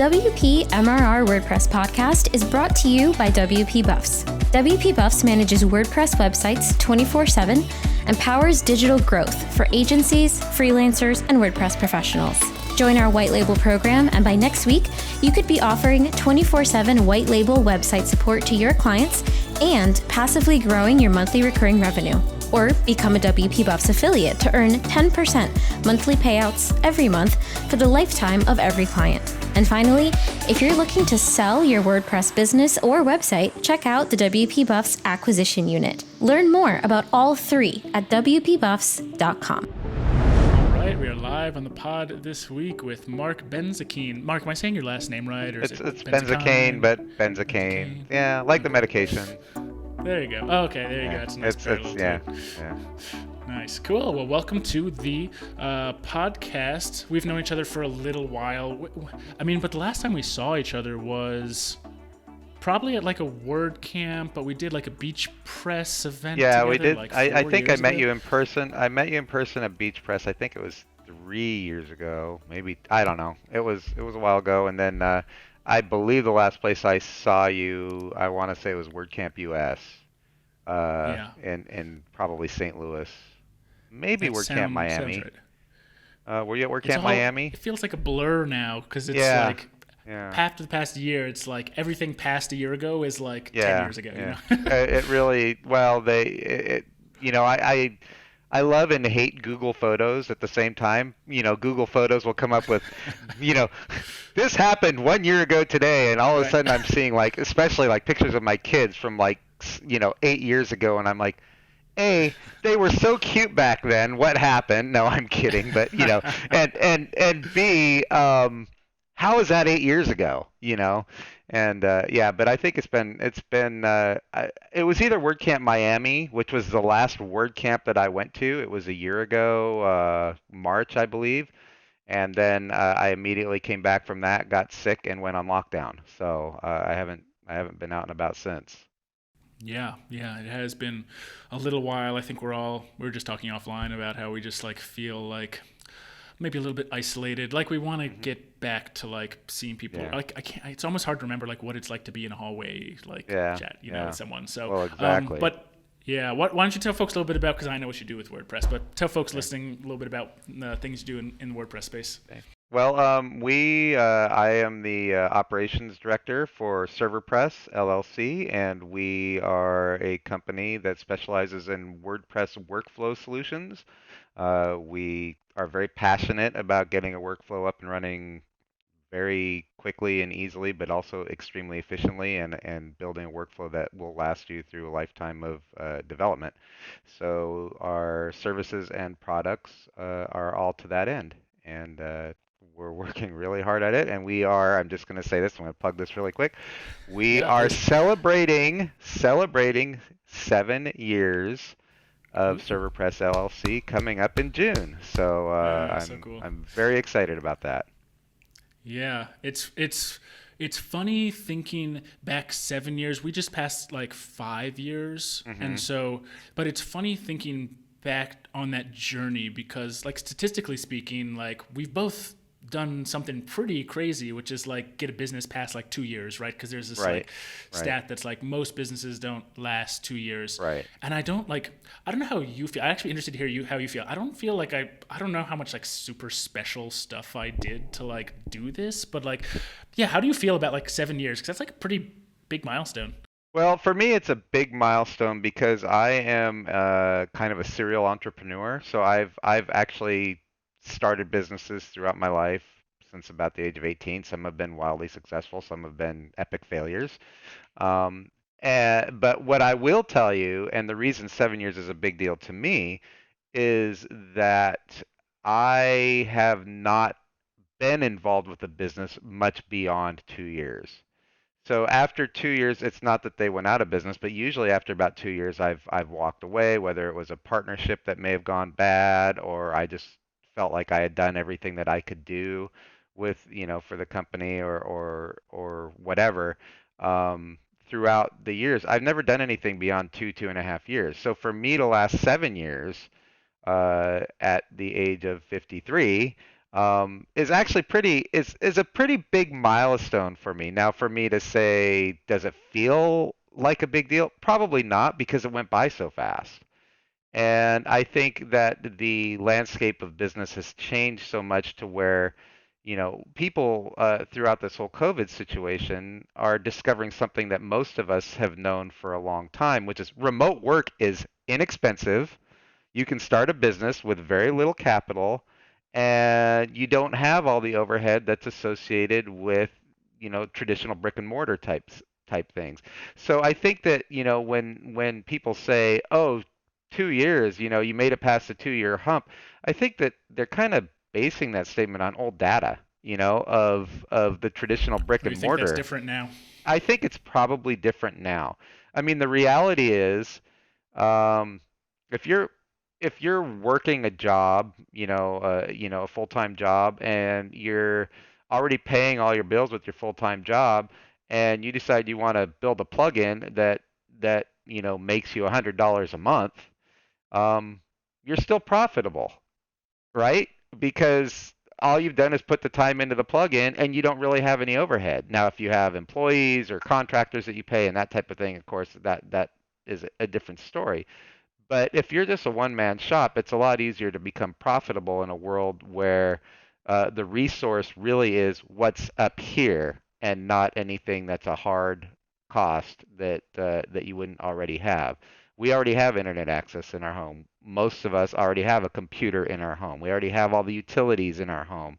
WP MRR WordPress podcast is brought to you by WP Buffs. WP Buffs manages WordPress websites 24/7 and powers digital growth for agencies, freelancers, and WordPress professionals. Join our white label program, and by next week, you could be offering 24/7 white label website support to your clients and passively growing your monthly recurring revenue. Or become a WP Buffs affiliate to earn 10% monthly payouts every month for the lifetime of every client. And finally, if you're looking to sell your WordPress business or website, check out the WP Buffs acquisition unit. Learn more about all three at WPBuffs.com. All right, we are live on the pod this week with Marc Benzakein. Marc, am I saying your last name right? Or It's Benzakein, but Benzakein. Yeah, like the medication. There you go. Oh, okay, there you go. It's a nice parallel to it. Nice. Cool. Well, welcome to the podcast. We've known each other for a little while. I mean, but the last time we saw each other was probably at like a WordCamp, but we did like a Beach Press event together. We did. Like I think I met ago. you in person. I met you in person at Beach Press. I think it was 3 years ago. Maybe, I don't know. It was a while ago. And then I believe the last place I saw you, I want to say it was WordCamp US. In probably St. Louis. Maybe WordCamp Miami. Right. Were you at WordCamp Miami? It feels like a blur now because it's after the past year, it's like everything past a year ago is like 10 years ago. Yeah. You know? It really, well, I love and hate Google Photos at the same time. You know, Google Photos will come up with, this happened 1 year ago today, and all of a sudden I'm seeing especially pictures of my kids from 8 years ago, and I'm like, A, they were so cute back then. What happened? No, I'm kidding, but and B, how is that 8 years ago? And but I think it was either WordCamp Miami, which was the last WordCamp that I went to. It was a year ago, March, I believe. And then I immediately came back from that, got sick, and went on lockdown. So I haven't been out and about since. Yeah, it has been a little while. I think we were just talking offline about how we just feel like maybe a little bit isolated. Like we want to get back to seeing people. Yeah. I can't. It's almost hard to remember what it's like to be in a hallway chat, with someone. So well, exactly. But yeah, why don't you tell folks a little bit about, because I know what you do with WordPress, but tell folks listening a little bit about the things you do in the WordPress space. Okay. Well, I am the operations director for ServerPress LLC, and we are a company that specializes in WordPress workflow solutions. We are very passionate about getting a workflow up and running very quickly and easily, but also extremely efficiently, and building a workflow that will last you through a lifetime of development. So our services and products are all to that end, and we're working really hard at it, and I'm just going to say this, I'm going to plug this really quick. We are celebrating 7 years of ServerPress LLC coming up in June. So so cool. I'm very excited about that. Yeah, it's funny thinking back 7 years. We just passed 5 years, and so, but it's funny thinking back on that journey because, statistically speaking, we've both done something pretty crazy, which is get a business past 2 years, right? Because there's this stat that's most businesses don't last 2 years, right? And I don't know how you feel. I'm actually interested to hear how you feel. I don't feel I don't know how much super special stuff I did to do this, but how do you feel about 7 years? Because that's a pretty big milestone. Well, for me, it's a big milestone because I am kind of a serial entrepreneur. So I've actually started businesses throughout my life since about the age of 18. Some have been wildly successful, some have been epic failures. But what I will tell you, and the reason 7 years is a big deal to me, is that I have not been involved with the business much beyond 2 years. So after 2 years, it's not that they went out of business, but usually after about 2 years, I've walked away, whether it was a partnership that may have gone bad, or I just felt like I had done everything that I could do with, for the company or whatever. Throughout the years, I've never done anything beyond 2.5 years. So for me to last 7 years, at the age of 53, is actually is a pretty big milestone for me. Now, for me to say, does it feel like a big deal? Probably not, because it went by so fast. And I think that the landscape of business has changed so much to where, people throughout this whole COVID situation are discovering something that most of us have known for a long time, which is remote work is inexpensive. You can start a business with very little capital, and you don't have all the overhead that's associated with, traditional brick and mortar type things. So I think that, when people say, "Oh, 2 years, you made it past the 2 year hump," I think that they're kind of basing that statement on old data, of the traditional brick Or you and think that's mortar. different now? I think it's probably different now. I mean, the reality is, um, if you're working a job, a full-time job, and you're already paying all your bills with your full-time job, and you decide you want to build a plugin that makes you $100 a month, um, you're still profitable, right? Because all you've done is put the time into the plugin and you don't really have any overhead. Now, if you have employees or contractors that you pay and that type of thing, of course, that is a different story. But if you're just a one-man shop, it's a lot easier to become profitable in a world where the resource really is what's up here and not anything that's a hard cost that you wouldn't already have. We already have internet access in our home. Most of us already have a computer in our home. We already have all the utilities in our home.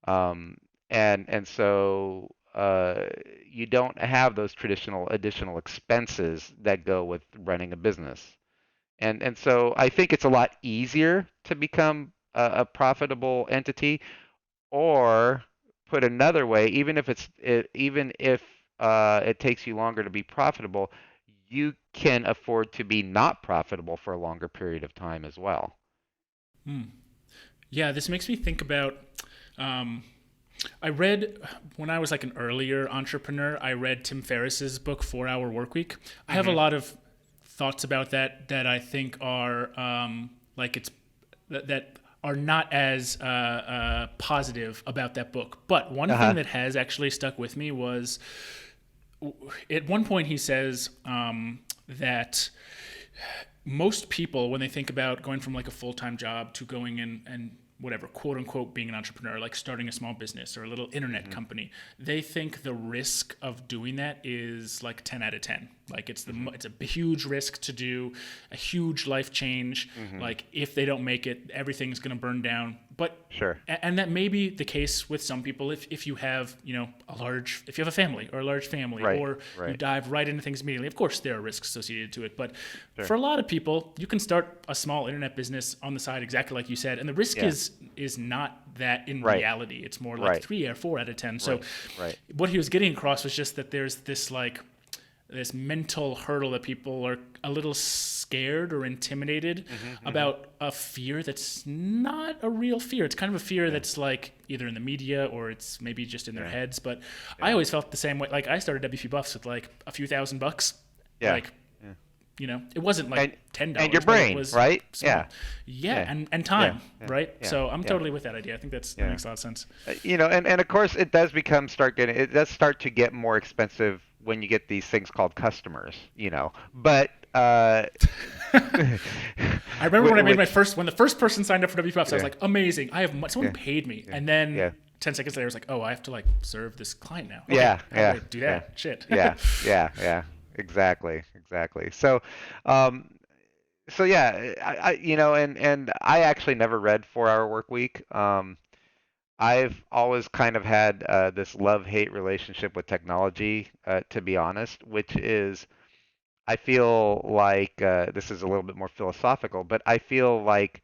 Um, and so you don't have those traditional additional expenses that go with running a business. And so I think it's a lot easier to become a profitable entity, or put another way, even if it takes you longer to be profitable, you can afford to be not profitable for a longer period of time as well. Hmm. Yeah, this makes me think about. Um, I read when I was like an earlier entrepreneur. I read Tim Ferriss's book 4 Hour Workweek. I have a Hmm. lot of thoughts about that I think are like it's that are not as positive about that book. But one thing Uh-huh. that has actually stuck with me was at one point he says that most people, when they think about going from like a full-time job to going in and whatever, quote unquote, being an entrepreneur, like starting a small business or a little internet Hmm. company, they think the risk of doing that is like 10 out of 10. Like Hmm. it's a huge risk to do, a huge life change. Hmm. Like if they don't make it, everything's going to burn down. But Sure. and that may be the case with some people if you have if you have a family or a large family, Right. or you Right. dive right into things immediately. Of course there are risks associated to it, but Sure. for a lot of people you can start a small internet business on the side, exactly like you said, and the risk Yeah. is not that in Right. reality. It's more like Right. 3 or 4 out of 10. So Right. Right. what he was getting across was just that there's this mental hurdle that people are a little scared or intimidated Hmm. Hmm. about, a fear that's not a real fear. It's kind of a fear that's like either in the media or it's maybe just in their Yeah. heads. But I always felt the same way. Like I started WP Buffs with like a few $1,000. Yeah. Like, Yeah. it wasn't like And $10, and your but it brain, was right? small. Yeah. Yeah, Yeah. and time, Yeah. right? Yeah. So I'm Yeah. totally with that idea. I think that Yeah. makes a lot of sense. And of course it does it does start to get more expensive when you get these things called customers. But I remember when I made which, when the first person signed up for WP Buffs, I was yeah, like, amazing. I have someone yeah, paid me. yeah, And then yeah, 10 seconds later, I was like, oh, I have to like serve this client now. Okay, yeah, how do yeah, I do yeah, that? Shit. yeah, yeah, yeah, exactly, exactly. Um, so yeah, and I actually never read 4 Hour Work Week. I've always kind of had this love-hate relationship with technology, to be honest, which is I feel like this is a little bit more philosophical, but I feel like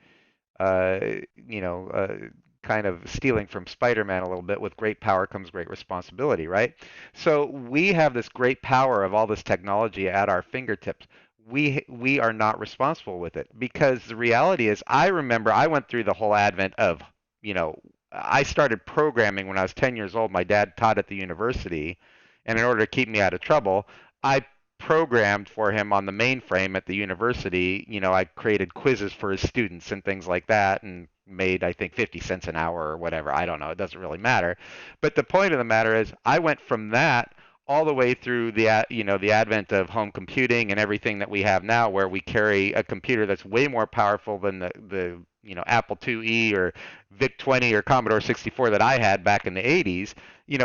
uh, you know, uh, kind of stealing from Spider-Man a little bit. With great power comes great responsibility, right? So we have this great power of all this technology at our fingertips. We are not responsible with it, because the reality is, I remember I went through the whole advent of, you know, I started programming when I was 10 years old. My dad taught at the university, and in order to keep me out of trouble, I programmed for him on the mainframe at the university. I created quizzes for his students and things like that, and made, I think, 50 cents an hour or whatever. I don't know. It doesn't really matter. But the point of the matter is I went from that all the way through the advent of home computing and everything that we have now, where we carry a computer that's way more powerful than the Apple IIe or VIC-20 or Commodore 64 that I had back in the 80s.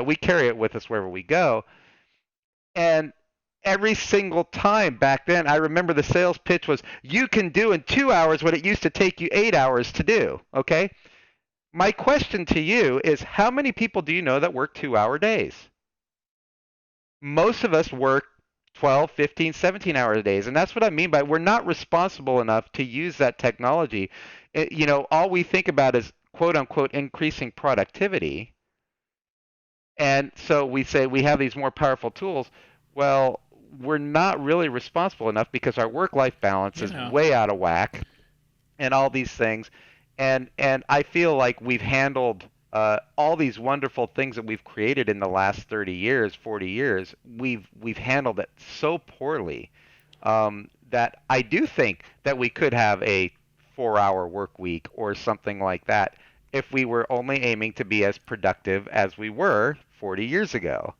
We carry it with us wherever we go. And every single time back then, I remember the sales pitch was, you can do in 2 hours what it used to take you 8 hours to do. Okay? My question to you is, how many people do you know that work 2-hour days? Most of us work 12, 15, 17-hour days. And that's what I mean by we're not responsible enough to use that technology. All we think about is, quote unquote, increasing productivity. And so we say we have these more powerful tools. Well, we're not really responsible enough because our work-life balance is way out of whack and all these things. And I feel like we've handled all these wonderful things that we've created in the last 30 years, 40 years. We've handled it so poorly that I do think that we could have a 4-hour work week or something like that if we were only aiming to be as productive as we were 40 years ago.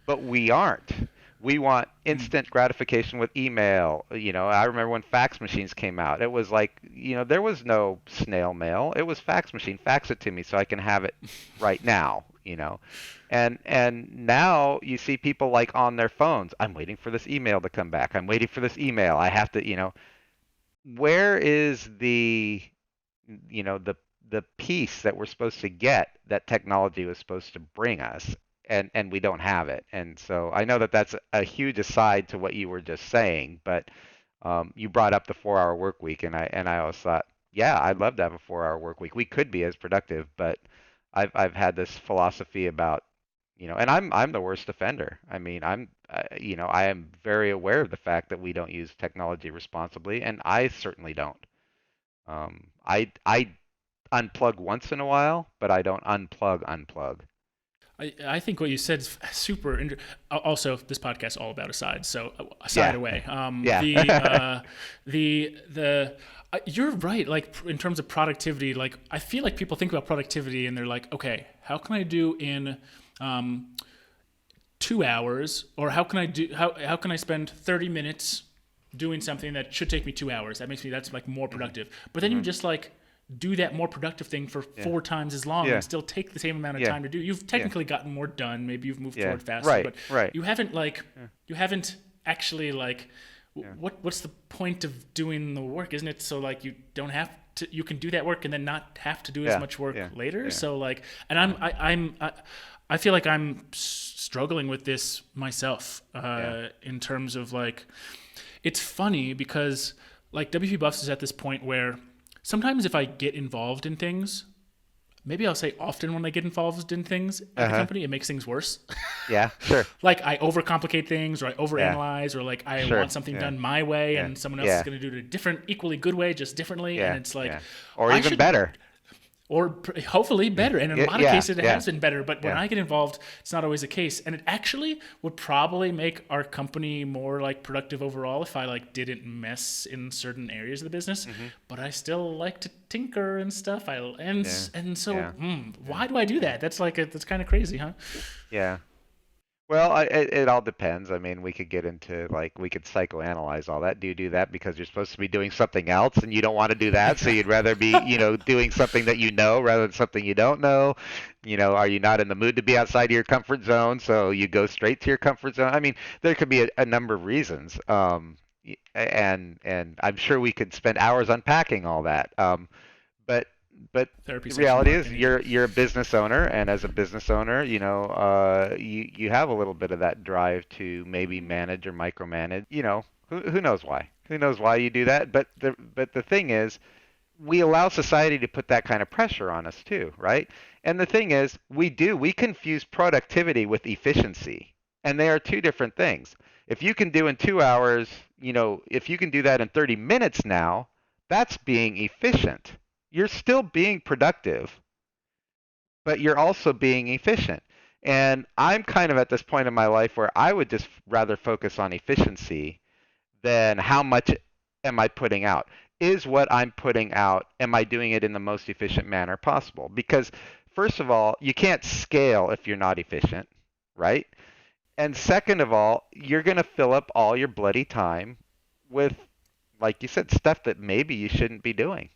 But we aren't. We want instant gratification with email. I remember when fax machines came out. It was like, there was no snail mail. It was fax machine. Fax it to me so I can have it right now, And now you see people like on their phones. I'm waiting for this email to come back. I'm waiting for this email. I have to, where is the piece that we're supposed to get that technology was supposed to bring us? And we don't have it. And so I know that that's a huge aside to what you were just saying, but you brought up the 4-hour work week, and I always thought, yeah, I'd love to have a 4-hour work week. We could be as productive, but I've had this philosophy about, and I'm the worst offender. I mean, I am very aware of the fact that we don't use technology responsibly, and I certainly don't. I unplug once in a while, but I don't unplug. I think what you said is super. Also, this podcast is all about asides, so aside away. You're right. Like in terms of productivity, like I feel like people think about productivity and they're like, okay, how can I do in 2 hours, or how can I spend 30 minutes doing something that should take me 2 hours? That's like more productive. But then you just like do that more productive thing for 4 times as long and still take the same amount of time to do. You've technically gotten more done. Maybe you've moved forward faster, but you haven't you haven't actually what's the point of doing the work? Isn't it so like you don't have to, you can do that work and then not have to do as much work later? So like, and I feel like I'm struggling with this myself in terms of like, it's funny because like WP Buffs is at this point where sometimes if I get involved in things, maybe I'll say often when I get involved in things at the company, it makes things worse. Yeah, sure. Like I overcomplicate things, or I overanalyze, or like I want something done my way and someone else is going to do it a different, equally good way, just differently. And it's like, or even better. Or hopefully better. And in a lot of cases, it has been better. But when I get involved, it's not always the case. And it actually would probably make our company more like productive overall if I like didn't mess in certain areas of the business. But I still like to tinker and stuff. Why do I do that? That's kind of crazy, huh? Yeah. Well, it all depends. I mean, we could get into we could psychoanalyze all that. Do you do that because you're supposed to be doing something else and you don't want to do that, so you'd rather be, doing something that you know rather than something you don't know? Are you not in the mood to be outside of your comfort zone, so you go straight to your comfort zone? I mean, there could be a number of reasons, and I'm sure we could spend hours unpacking all that. But the reality is you're a business owner, and as a business owner, you have a little bit of that drive to maybe manage or micromanage. Who knows why? Who knows why you do that? But the thing is, we allow society to put that kind of pressure on us too, right? And the thing is, we confuse productivity with efficiency, and they are two different things. If you can do in 2 hours, if you can do that in 30 minutes now, that's being efficient. You're still being productive, but you're also being efficient. And I'm kind of at this point in my life where I would just rather focus on efficiency than how much am I putting out. is what I'm putting out, am I doing it in the most efficient manner possible? Because first of all, you can't scale if you're not efficient, right? And second of all, you're going to fill up all your bloody time with, like you said, stuff that maybe you shouldn't be doing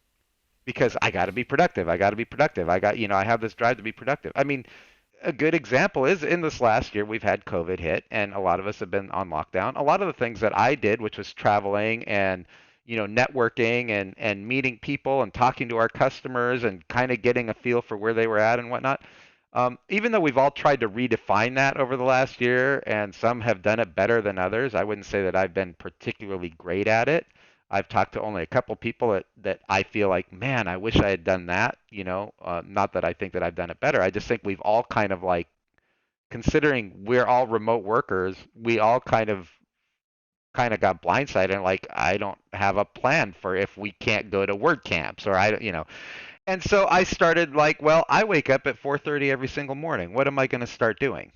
because I got to be productive. I got to be productive. I have this drive to be productive. I mean, a good example is in this last year, we've had COVID hit, and a lot of us have been on lockdown. A lot of the things that I did, which was traveling and networking and meeting people and talking to our customers and kind of getting a feel for where they were at and whatnot. Even though we've all tried to redefine that over the last year, and some have done it better than others, I wouldn't say that I've been particularly great at it. I've talked to only a couple people that I feel like, man, I wish I had done that. Not that I think that I've done it better. I just think we've all kind of like, considering we're all remote workers, we all kind of got blindsided and like, I don't have a plan for if we can't go to word camps or and so I started like, well, I wake up at 4:30 every single morning. What am I going to start doing?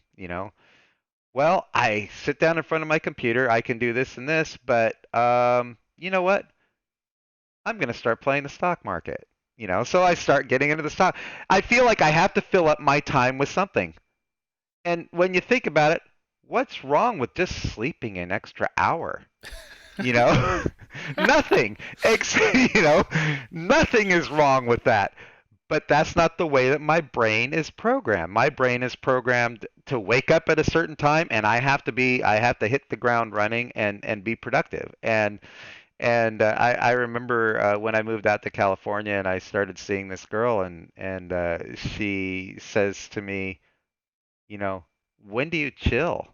Well, I sit down in front of my computer. I can do this and this, but you know what? I'm going to start playing the stock market. So I start getting into the stock. I feel like I have to fill up my time with something. And when you think about it, what's wrong with just sleeping an extra hour? You know, nothing. Nothing is wrong with that. But that's not the way that my brain is programmed. My brain is programmed to wake up at a certain time, and I have to hit the ground running and be productive. And I remember when I moved out to California and I started seeing this girl, and she says to me, when do you chill?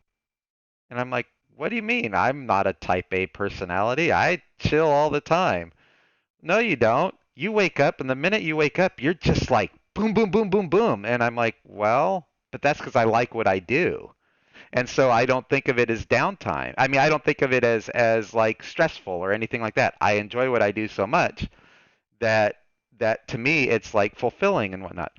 And I'm like, what do you mean? I'm not a type A personality. I chill all the time. No, you don't. You wake up, and the minute you wake up, you're just like boom, boom, boom, boom, boom. And I'm like, well, but that's because I like what I do. And so I don't think of it as downtime. I mean, I don't think of it as like stressful or anything like that. I enjoy what I do so much that to me it's like fulfilling and whatnot.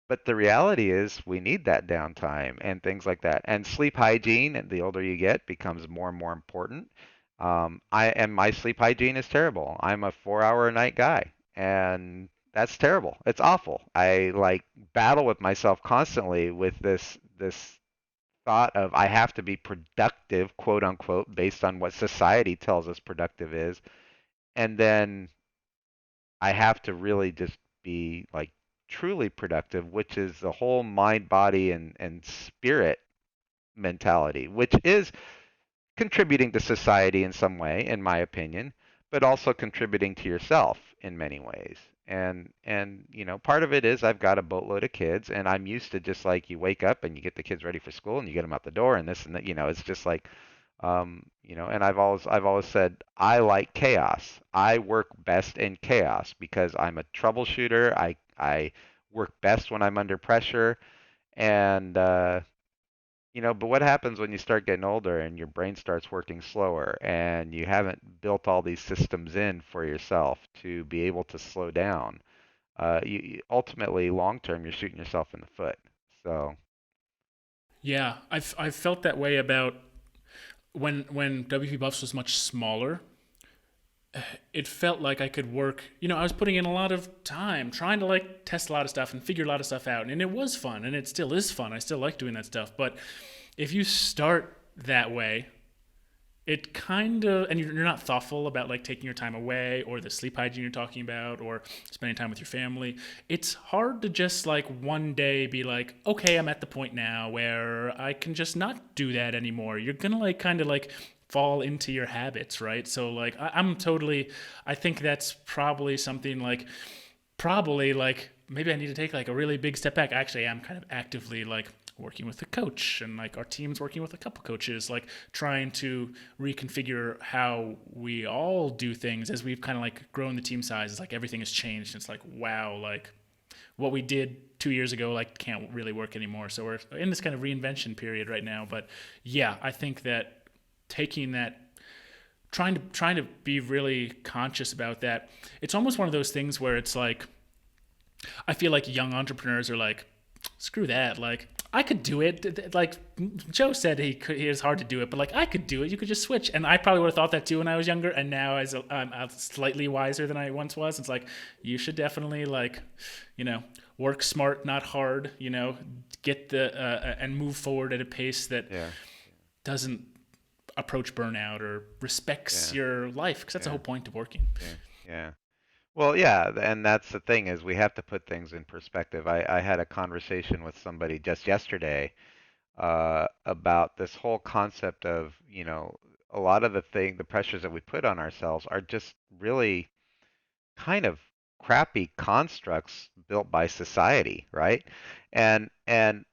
But the reality is we need that downtime and things like that. And sleep hygiene, and the older you get, becomes more and more important. My sleep hygiene is terrible. I'm a 4 hour a night guy, and that's terrible. It's awful. I like battle with myself constantly with this thought of I have to be productive, quote unquote, based on what society tells us productive is, and then I have to really just be like truly productive, which is the whole mind, body, and spirit mentality, which is contributing to society in some way, in my opinion, but also contributing to yourself in many ways. And part of it is I've got a boatload of kids, and I'm used to just like you wake up and you get the kids ready for school and you get them out the door and this and that. It's just like and I've always said I like chaos. I work best in chaos because I'm a troubleshooter. I work best when I'm under pressure, and but what happens when you start getting older and your brain starts working slower and you haven't built all these systems in for yourself to be able to slow down? Ultimately, long term, you're shooting yourself in the foot. So, Yeah, I've felt that way about when WP Buffs was much smaller. It felt like I could work. I was putting in a lot of time trying to like test a lot of stuff and figure a lot of stuff out, and it was fun, and it still is fun. I still like doing that stuff. But if you start that way, it kind of, and you're not thoughtful about like taking your time away or the sleep hygiene you're talking about or spending time with your family, it's hard to just like one day be like, okay, I'm at the point now where I can just not do that anymore. You're gonna like kind of like fall into your habits, right? So like I think that's probably something like maybe I need to take like a really big step back. Actually, I'm kind of actively like working with a coach, and like our team's working with a couple coaches, like trying to reconfigure how we all do things as we've kind of like grown the team size. It's like everything has changed. It's like, wow, like what we did 2 years ago like can't really work anymore. So we're in this kind of reinvention period right now. But yeah, I think that taking that, trying to be really conscious about that, it's almost one of those things where it's like I feel like young entrepreneurs are like, screw that, like I could do it. Like Joe said, he was hard to do it, but like I could do it. You could just switch, and I probably would have thought that too when I was younger. And now, as I'm slightly wiser than I once was, it's like you should definitely like, work smart, not hard. Get and move forward at a pace that doesn't approach burnout or respects your life, because that's the whole point of working. Yeah. Well, yeah, and that's the thing is we have to put things in perspective. I had a conversation with somebody just yesterday about this whole concept of, a lot of the pressures that we put on ourselves are just really kind of crappy constructs built by society, right? And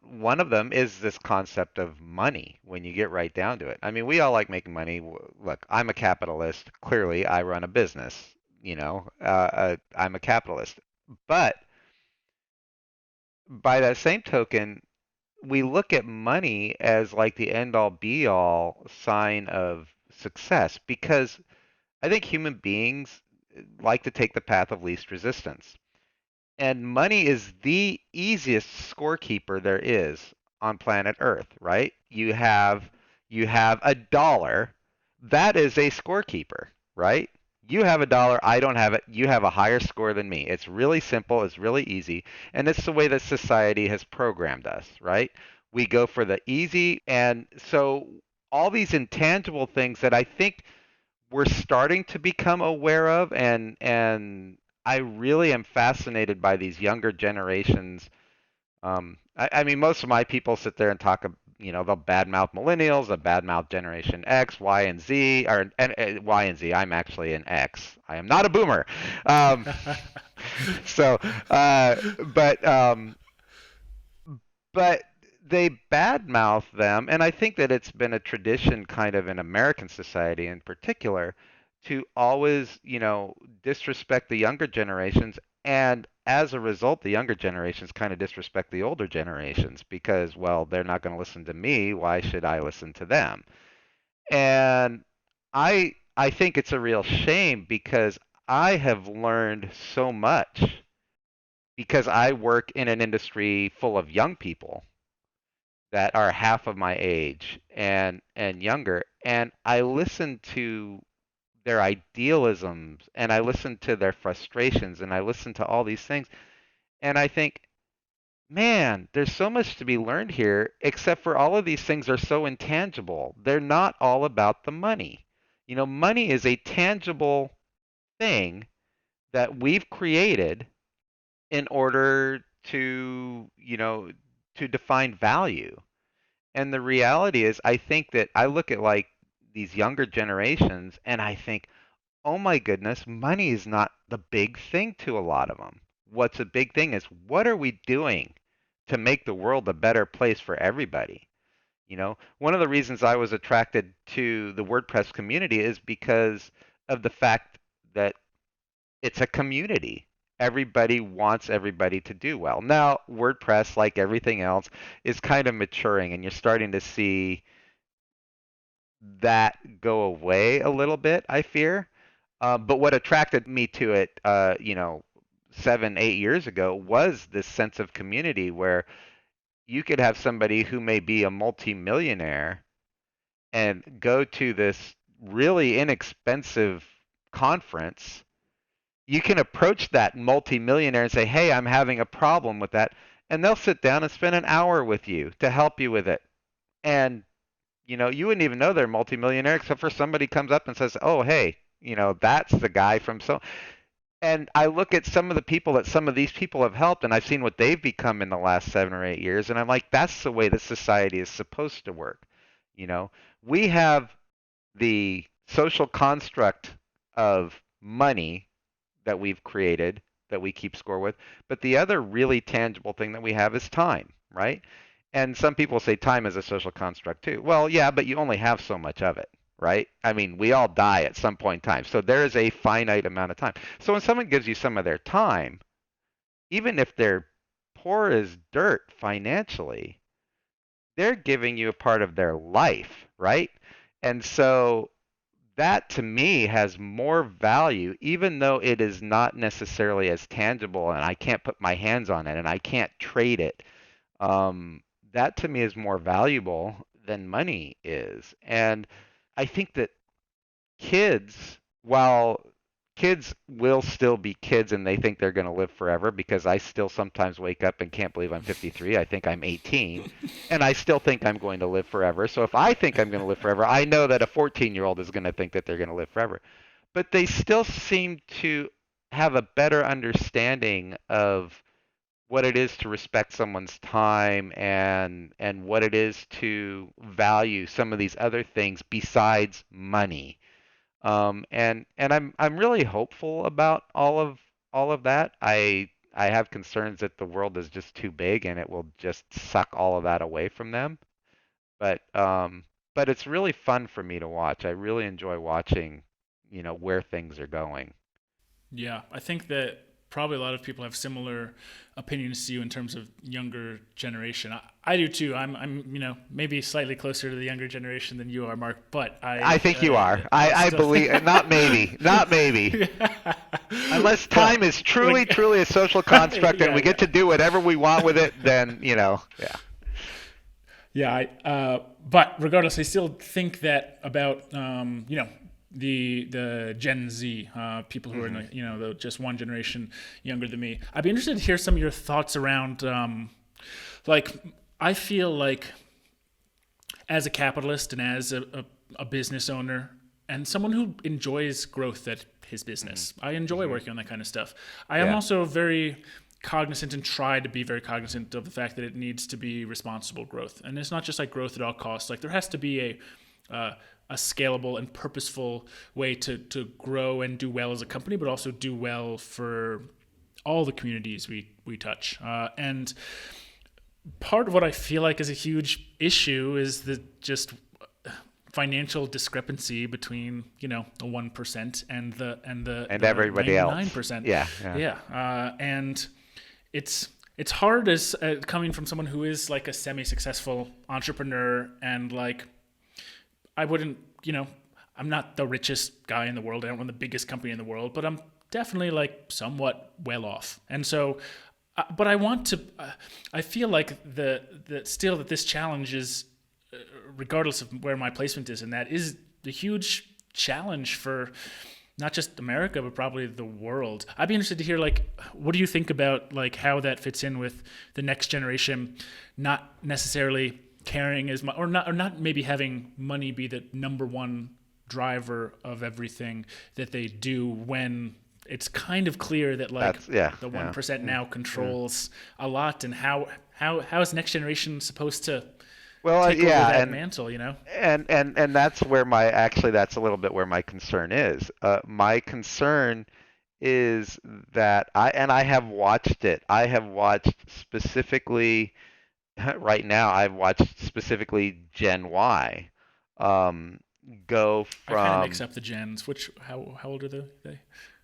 one of them is this concept of money when you get right down to it. I mean, we all like making money. Look, I'm a capitalist. Clearly, I run a business. I'm a capitalist. But by that same token, we look at money as like the end all be all sign of success because I think human beings like to take the path of least resistance. And money is the easiest scorekeeper there is on planet Earth, right? You have a dollar. That is a scorekeeper, right? You have a dollar, I don't have it. You have a higher score than me. It's really simple, it's really easy, and it's the way that society has programmed us, right? We go for the easy, and so all these intangible things that I think we're starting to become aware of, and I really am fascinated by these younger generations. I mean, most of my people sit there and talk, they'll badmouth millennials, they'll badmouth Generation X, Y, and Z, Y and Z. I'm actually an X. I am not a boomer. Um, so, but they badmouth them, and I think that it's been a tradition kind of in American society in particular to always, disrespect the younger generations, and as a result, the younger generations kind of disrespect the older generations because, well, they're not going to listen to me. Why should I listen to them? And I think it's a real shame because I have learned so much because I work in an industry full of young people that are half of my age and younger, and I listen to their idealisms and I listen to their frustrations and I listen to all these things and I think, man, there's so much to be learned here, except for all of these things are so intangible. They're not all about the money. Money is a tangible thing that we've created in order to define value. And the reality is, I think that I look at like these younger generations and I think, oh my goodness, money is not the big thing to a lot of them. What's a big thing is what are we doing to make the world a better place for everybody? One of the reasons I was attracted to the WordPress community is because of the fact that it's a community. Everybody wants everybody to do well. Now, WordPress, like everything else, is kind of maturing, and you're starting to see that go away a little bit, I fear. But what attracted me to it, 7, 8 years ago, was this sense of community where you could have somebody who may be a multimillionaire and go to this really inexpensive conference. You can approach that multimillionaire and say, "Hey, I'm having a problem with that." And they'll sit down and spend an hour with you to help you with it. And you wouldn't even know they're multimillionaire except for somebody comes up and says, "Oh, hey, that's the guy from so." And I look at some of the people that some of these people have helped, and I've seen what they've become in the last 7 or 8 years, and I'm like, that's the way that society is supposed to work. We have the social construct of money that we've created that we keep score with, but the other really tangible thing that we have is time, right? And some people say time is a social construct too. Well, yeah, but you only have so much of it, right? I mean, we all die at some point in time. So there is a finite amount of time. So when someone gives you some of their time, even if they're poor as dirt financially, they're giving you a part of their life, right? And so that to me has more value, even though it is not necessarily as tangible and I can't put my hands on it and I can't trade it. that to me is more valuable than money is. And I think that kids, while kids will still be kids and they think they're going to live forever, because I still sometimes wake up and can't believe I'm 53. I think I'm 18 and I still think I'm going to live forever. So if I think I'm going to live forever, I know that a 14-year-old is going to think that they're going to live forever. But they still seem to have a better understanding of what it is to respect someone's time and what it is to value some of these other things besides money. And I'm really hopeful about all of that. I have concerns that the world is just too big and it will just suck all of that away from them. But but it's really fun for me to watch. I really enjoy watching, where things are going. Yeah, I think that probably a lot of people have similar opinions to you in terms of younger generation. I do too. I'm maybe slightly closer to the younger generation than you are, Mark. But I think you are. I believe, not maybe, not maybe. Unless time is truly, truly a social construct and we get to do whatever we want with it, then, yeah. Yeah, but regardless, I still think that about the Gen Z people who are in the just one generation younger than me. I'd be interested to hear some of your thoughts around like I feel like as a capitalist and as a business owner and someone who enjoys growth at his business, I enjoy working on that kind of stuff. I am also very cognizant and try to be very cognizant of the fact that it needs to be responsible growth. And it's not just like growth at all costs. Like there has to be a scalable and purposeful way to grow and do well as a company, but also do well for all the communities we touch. And part of what I feel like is a huge issue is the just financial discrepancy between the 1% and the everybody 99%. else. Yeah. And it's hard as coming from someone who is like a semi-successful entrepreneur and like I wouldn't, I'm not the richest guy in the world. I don't run the biggest company in the world, but I'm definitely like somewhat well off. And so, but I want to, I feel like still that this challenge is, regardless of where my placement is, and that is the huge challenge for not just America, but probably the world. I'd be interested to hear, like, what do you think about like how that fits in with the next generation, not necessarily caring as much, or not maybe having money be the number one driver of everything that they do when it's kind of clear that like the 1% now controls a lot, and how is next generation supposed to take over that mantle, And that's where that's a little bit where my concern is. My concern is that I have watched it. I have watched specifically right now. I've watched specifically Gen Y go from. I kind of mix up the gens. How old are they?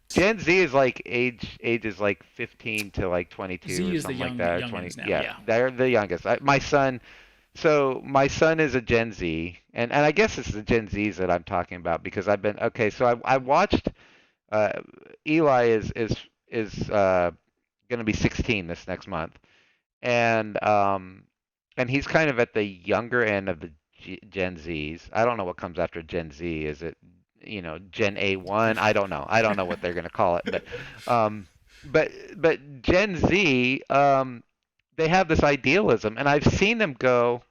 Gen Z is like ages like 15 to like 22 Z or something like that. 20. Now, yeah, they're the youngest. My son is a Gen Z, and I guess it's the Gen Zs that I'm talking about because I've been okay. So I watched. Eli is going to be 16 this next month, and he's kind of at the younger end of the Gen Zs. I don't know what comes after Gen Z. Is it Gen A1? I don't know. I don't know what they're going to call it, but Gen Z, they have this idealism, and I've seen them go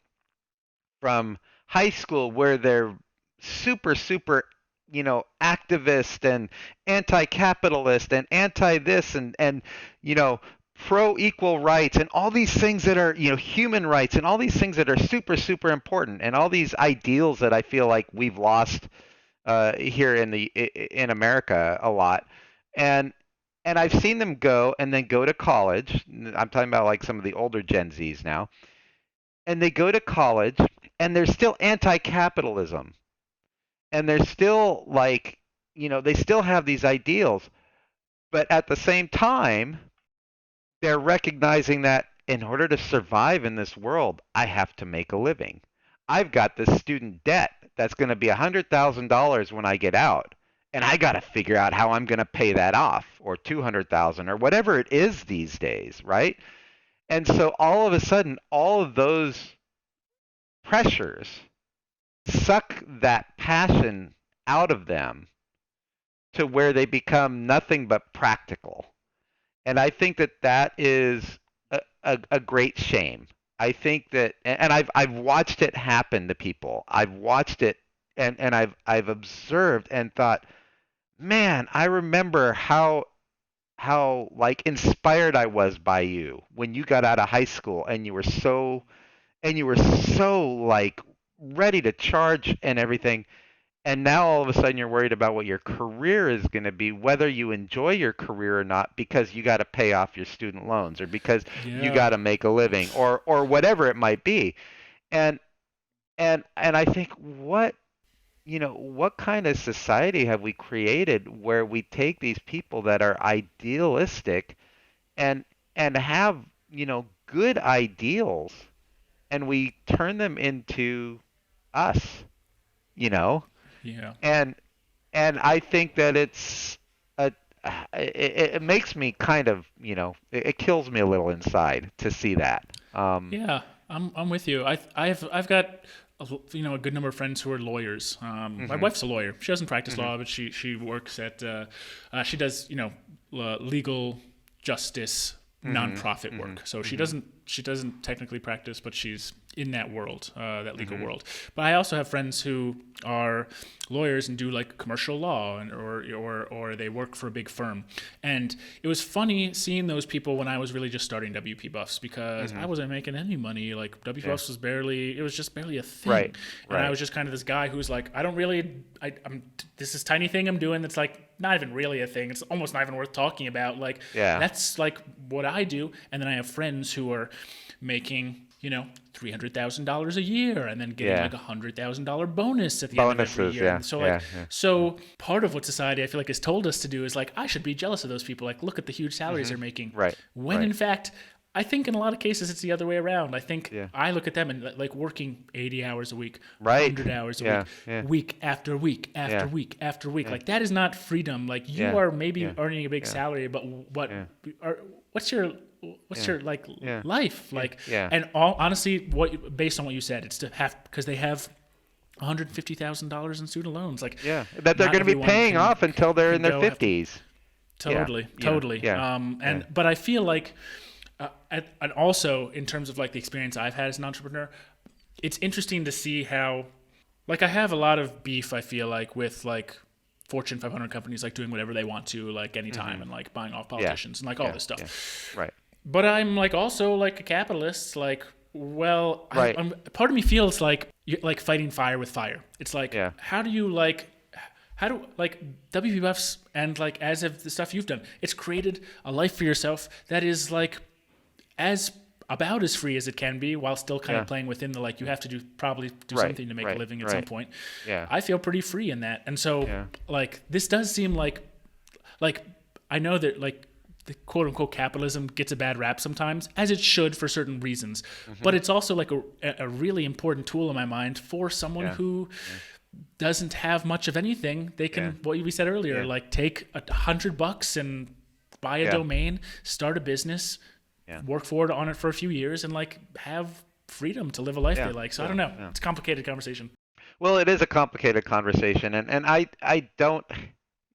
from high school where they're super, super, activist and anti-capitalist and anti-this and pro-equal rights and all these things that are, human rights and all these things that are super, super important and all these ideals that I feel like we've lost here in America a lot. And I've seen them go and then go to college. I'm talking about like some of the older Gen Zs now. And they go to college and they're still anti-capitalism. And they're still like, they still have these ideals. But at the same time, they're recognizing that in order to survive in this world, I have to make a living. I've got this student debt that's going to be $100,000 when I get out. And I got to figure out how I'm going to pay that off, or 200,000 or whatever it is these days, right? And so all of a sudden, all of those pressures suck that passion out of them to where they become nothing but practical. And I think that that is a great shame. I think that, and I've watched it happen to people. I've watched it, and I've observed and thought, man, I remember how like inspired I was by you when you got out of high school and you were so like ready to charge and everything. And now all of a sudden you're worried about what your career is going to be, whether you enjoy your career or not, because you got to pay off your student loans or because you Yeah. got to make a living or whatever it might be. And and I think what kind of society have we created where we take these people that are idealistic and have, good ideals and we turn them into us, you know? Yeah. And I think that a it makes me kind of, it kills me a little inside to see that. Yeah, I'm with you. I've got a good number of friends who are lawyers. My Mhm. wife's a lawyer. She doesn't practice Mhm. law, but she works at she does legal justice Mhm. nonprofit Mhm. work. So Mhm. she doesn't technically practice, but she's in that world, that legal Mhm. world. But I also have friends who are lawyers and do like commercial law and or they work for a big firm. And it was funny seeing those people when I was really just starting WP Buffs because I Mhm. wasn't making any money. Like WP Yeah. Buffs it was just barely a thing. Right. And I Right. was just kind of this guy who's like, I don't really, I'm this is tiny thing I'm doing that's like not even really a thing. It's almost not even worth talking about. Like Yeah. that's like what I do. And then I have friends who are making $300,000 a year and then getting Yeah. like $100,000 bonus at the end of every Bonuses. year. Yeah. And so Yeah. Yeah. so part of what society I feel like has told us to do is like I should be jealous of those people. Like look at the huge salaries Mhm. they're making. Right. When Right. in fact, I think in a lot of cases it's the other way around. I think Yeah. I look at them and like working 80 hours a week, Right. 100 hours a Yeah. week, Yeah. week after week after Yeah. week after week. Yeah. Like that is not freedom. Like you Yeah. are maybe Yeah. earning a big Yeah. salary, but Yeah. what's your Yeah. like Yeah. life like? Yeah. And honestly, based on what you said, it's to have because they have $150,000 in student loans. Like Yeah. That they're not going to be everyone paying off until they're in can their go have to- 50s. Totally, Yeah. totally. Yeah. And Yeah. but I feel like, and also in terms of like the experience I've had as an entrepreneur, it's interesting to see how, like, I have a lot of beef. I feel like with like Fortune 500 companies like doing whatever they want to like anytime and like buying off politicians and like all Yeah. this stuff. Yeah. Right. But I'm like also like a capitalist. Like, well, Right. part of me feels like you're like fighting fire with fire. It's like, Yeah. how do WP Buffs and like as of the stuff you've done, it's created a life for yourself that is like as about as free as it can be while still kind Yeah. of playing within the like you have to probably do Right, something to make right, a living at some right. point. Yeah. I feel pretty free in that. And so Yeah. like this does seem like I know that like the quote unquote capitalism gets a bad rap sometimes, as it should for certain reasons. Mm-hmm. But it's also like a really important tool in my mind for someone Yeah. who doesn't have much of anything. They can, Yeah. what we said earlier, Yeah. like take $100 and buy a Yeah. domain, start a business, Yeah. work forward on it for a few years, and like have freedom to live a life Yeah. they like. So I Yeah. don't know. Yeah. It's a complicated conversation. Well, it is a complicated conversation, and I don't,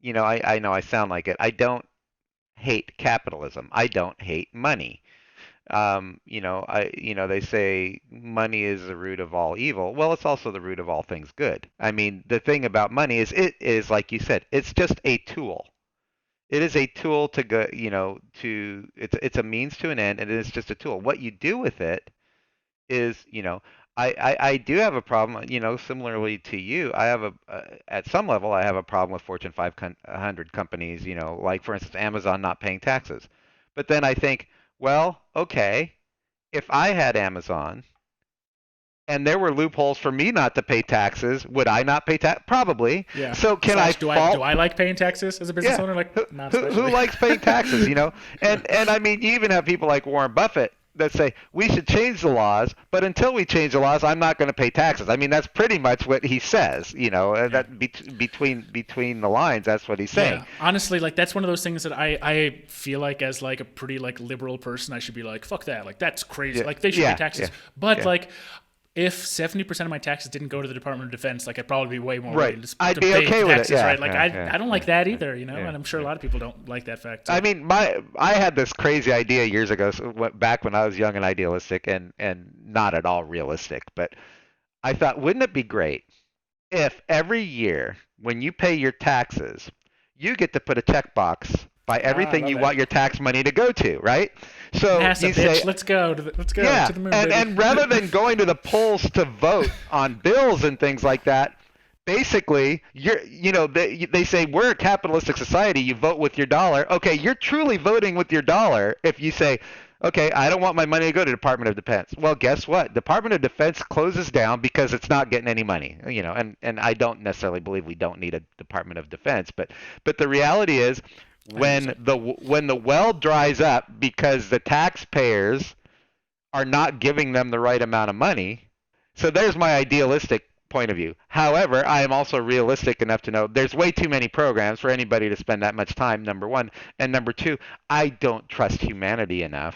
I know I sound like it. I don't hate capitalism. I don't hate money. They say money is the root of all evil. Well, it's also the root of all things good. I mean, the thing about money is it is like you said, it's just a tool. It is a tool to go, it's a means to an end, and it is just a tool. What you do with it is, I do have a problem, similarly to you. I have at some level, I have a problem with Fortune 500 companies, like for instance, Amazon not paying taxes. But then I think, well, okay, if I had Amazon and there were loopholes for me not to pay taxes, would I not pay tax? Probably. Yeah. So can I Do fault? I like paying taxes as a business owner? Like, not Who especially. likes paying taxes, And I mean, you even have people like Warren Buffett, that say we should change the laws, but until we change the laws, I'm not going to pay taxes. I mean, that's pretty much what he says. That between the lines, that's what he's saying. Yeah, honestly, like that's one of those things that I feel like as like a pretty like liberal person, I should be like, fuck that, like that's crazy, like they should pay taxes. But like, if 70% of my taxes didn't go to the Department of Defense, like I'd probably be way more willing to I'd be pay okay taxes, with it. right? Like I don't like that either, and I'm sure a lot of people don't like that fact. So. I mean, I had this crazy idea years ago, back when I was young and idealistic, and not at all realistic. But I thought, wouldn't it be great if every year when you pay your taxes, you get to put a checkbox by everything you want your tax money to go to, right? So NASA, you say, let's go to the moon, baby. And rather than going to the polls to vote on bills and things like that, basically, they say we're a capitalistic society. You vote with your dollar. Okay, you're truly voting with your dollar if you say, okay, I don't want my money to go to Department of Defense. Well, guess what? Department of Defense closes down because it's not getting any money. And I don't necessarily believe we don't need a Department of Defense, but the reality is, when the well dries up because the taxpayers are not giving them the right amount of money. So there's my idealistic point of view. However, I am also realistic enough to know there's way too many programs for anybody to spend that much time, number one. And number two, I don't trust humanity enough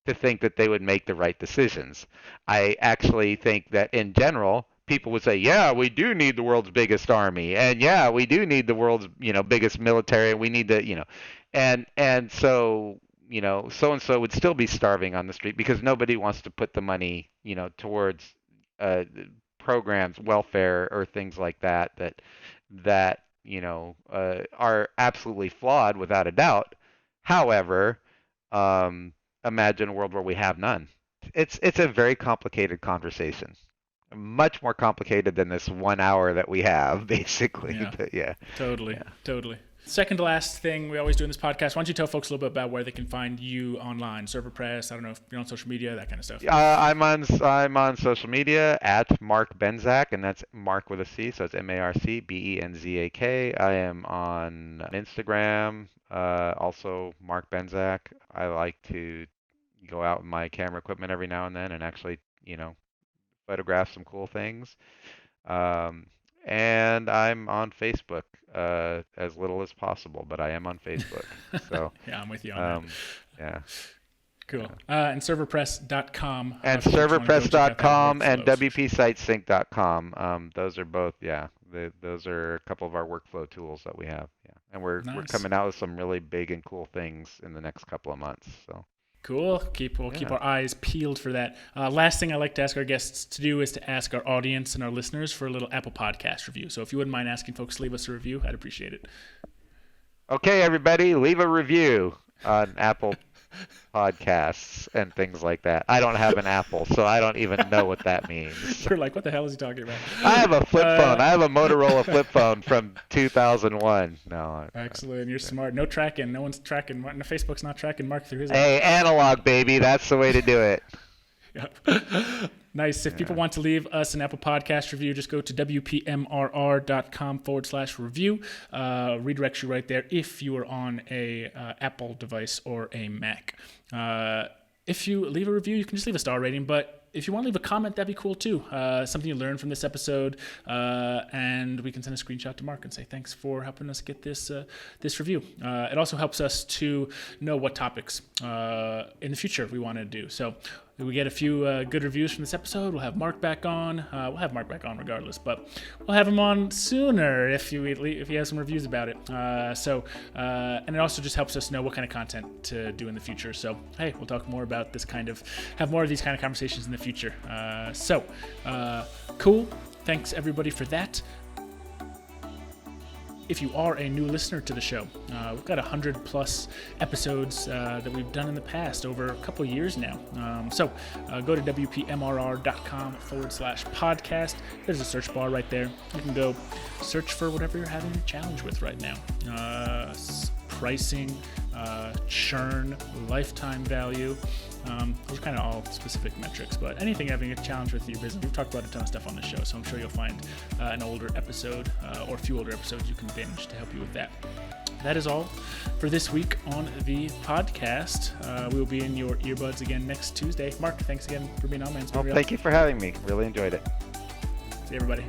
to think that they would make the right decisions. I actually think that in general, people would say, yeah, we do need the world's biggest army, and yeah, we do need the world's biggest military, and we need to and so so and so would still be starving on the street because nobody wants to put the money towards programs, welfare, or things like that are absolutely flawed without a doubt. However, imagine a world where we have none. It's a very complicated conversation. Much more complicated than this 1 hour that we have, basically. Yeah. But yeah. Totally. Second to last thing we always do in this podcast, why don't you tell folks a little bit about where they can find you online, ServerPress, I don't know if you're on social media, that kind of stuff. I'm on social media at Marc Benzak, and that's Mark with a C, so it's MarcBenzak. I am on Instagram, also Marc Benzak. I like to go out with my camera equipment every now and then and actually, photograph some cool things. And I'm on Facebook as little as possible, but I am on Facebook. So yeah, I'm with you on that. Yeah. Cool. And ServerPress.com. And ServerPress.com and WPSitesync.com. Those are both, those are a couple of our workflow tools that we have. Yeah. And we're coming out with some really big and cool things in the next couple of months. So. Cool. We'll keep our eyes peeled for that. Last thing I like to ask our guests to do is to ask our audience and our listeners for a little Apple Podcast review. So if you wouldn't mind asking folks to leave us a review, I'd appreciate it. Okay, everybody, leave a review on Apple Podcasts and things like that. I don't have an Apple, so I don't even know what that means. You're like, what the hell is he talking about? I have a flip phone. I have a Motorola flip phone from 2001. No. Excellent. You're smart. No tracking. No one's tracking. Facebook's not tracking Mark through his. Hey, analog, baby. That's the way to do it. Yep. Nice. If people want to leave us an Apple Podcast review, just go to wpmrr.com/review. Redirects you right there if you are on a Apple device or a Mac. If you leave a review, you can just leave a star rating, but if you want to leave a comment, that'd be cool too. Something you learned from this episode, and we can send a screenshot to Mark and say thanks for helping us get this review. It also helps us to know what topics in the future we want to do. So if we get a few good reviews from this episode, we'll have Mark back on. We'll have Mark back on regardless, but we'll have him on sooner if he has some reviews about it. And it also just helps us know what kind of content to do in the future. So hey, we'll talk more about have more of these kind of conversations in the future. Cool. Thanks everybody for that. If you are a new listener to the show, we've got 100+ episodes that we've done in the past over a couple of years now. So go to wpmrr.com/podcast. There's a search bar right there. You can go search for whatever you're having a challenge with right now. Pricing, churn, lifetime value. Those are kind of all specific metrics, but anything having a challenge with your business. We've talked about a ton of stuff on the show, so I'm sure you'll find an older episode or a few older episodes you can binge to help you with that. that is all for this week on the podcast. We will be in your earbuds again next Tuesday. Mark, thanks again for being on, man. Well, thank you for having me. Really enjoyed it. See everybody.